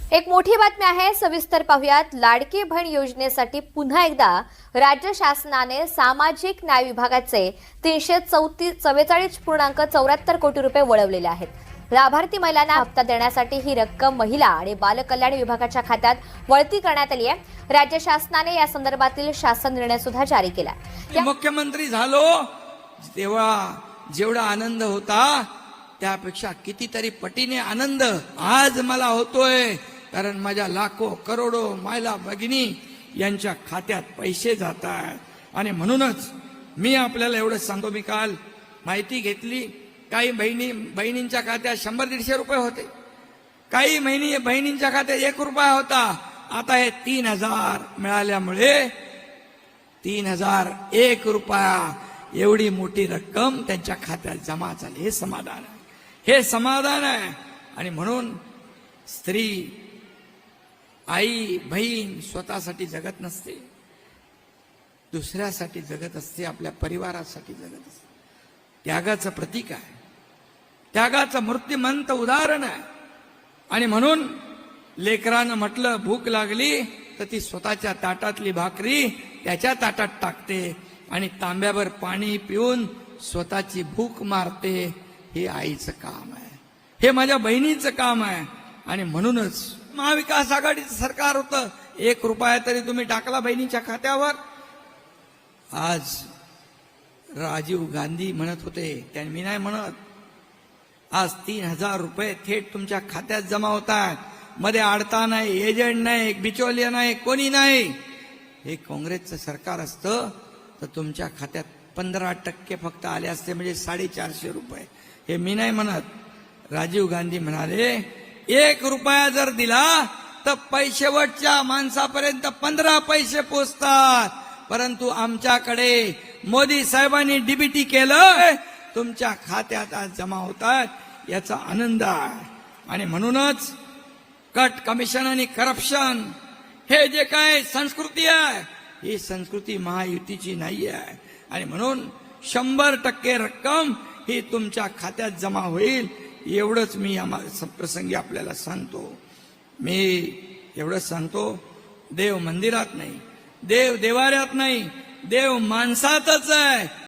एक मोठी बातमी आहे, सविस्तर पाहुयात। लाडकी बहीण योजनेसाठी पुन्हा एकदा राज्य शासनाने सामाजिक न्याय विभागाचे 344.74 कोटी रुपये वळवलेले आहेत। लाभार्थी महिलांना हप्ता देण्यासाठी ही रक्कम महिला आणि बाल कल्याण विभागाच्या खात्यात वळती करण्यात आली आहे। राज्य शासनाने या संदर्भातील शासन निर्णय सुद्धा जारी केला। मुख्यमंत्री झालो तेव्हा जेवढा आनंद होता त्यापेक्षा कितीतरी पटीने आनंद आज मला होतोय, कारण माझ्या लाखो करोडो महिला भगिनी यांच्या खात्यात पैसे जात आहेत। आणि म्हणूनच मी आपल्याला एवढं सांगतो, मी काल माहिती घेतली, काही बहिणींच्या खात्यात 100-150 रुपये होते, काही बहिणींच्या खात्यात 1 रुपया होता। आता हे 3000 मिळाल्यामुळे 3001 रुपया एवढी मोठी रक्कम त्यांच्या खात्यात जमा झाली। हे समाधान आहे, हे समाधान आहे। आणि म्हणून स्त्री, आई, बहीण स्वतःसाठी जगत नसते, दुसऱ्यासाठी जगत असते, आपल्या परिवारासाठी जगत असते। त्यागाचं प्रतीक आहे, त्यागाचं मूर्तिमंत उदाहरण आहे। आणि म्हणून लेकरानं म्हटलं भूक लागली तर ती स्वतःच्या ताटातली भाकरी त्याच्या ताटात टाकते आणि तांब्याभर पाणी पिऊन स्वतःची भूक मारते। हे आईचं काम आहे, हे माझ्या बहिणीचं काम आहे। आणि म्हणूनच महाविकास आघाडीचं सरकार होतं, 1 रुपया तरी तुम्ही टाकला बहिणीच्या खात्यावर। आज राजीव गांधी म्हणत होते, त्यांनी मी नाही म्हणत, आज 3000 रुपये थेट तुमच्या खात्यात जमा होतात। मध्ये आडता नाही, एजंट नाही, बिचौलिया नाही, कोणी नाही। हे काँग्रेसचं सरकार असतं तर तुमच्या खात्यात 15% फक्त आले असते, म्हणजे 450 रुपये। हे मी नाही म्हणत, राजीव गांधी म्हणाले 1 रुपया जर दिला तर पैशेवटच्या माणसापर्यंत 15 पैसे पोचतात। परंतु आमच्याकडे मोदी साहेबांनी डीबीटी केलं, तुमच्या खात्यात आज जमा होतात, याचा आनंद आहे। आणि म्हणूनच कट कमिशन आणि करप्शन हे जे काय संस्कृती आहे, ही संस्कृती महायुतीची नाही आहे। आणि म्हणून 100% रक्कम ही तुमच्या खात्यात जमा होईल, एवढंच मी या प्रसंगी आपल्याला सांगतो। मी एवढंच सांगतो, देव मंदिरात नाही, देव देवाऱ्यात नाही, देव माणसातच आहे।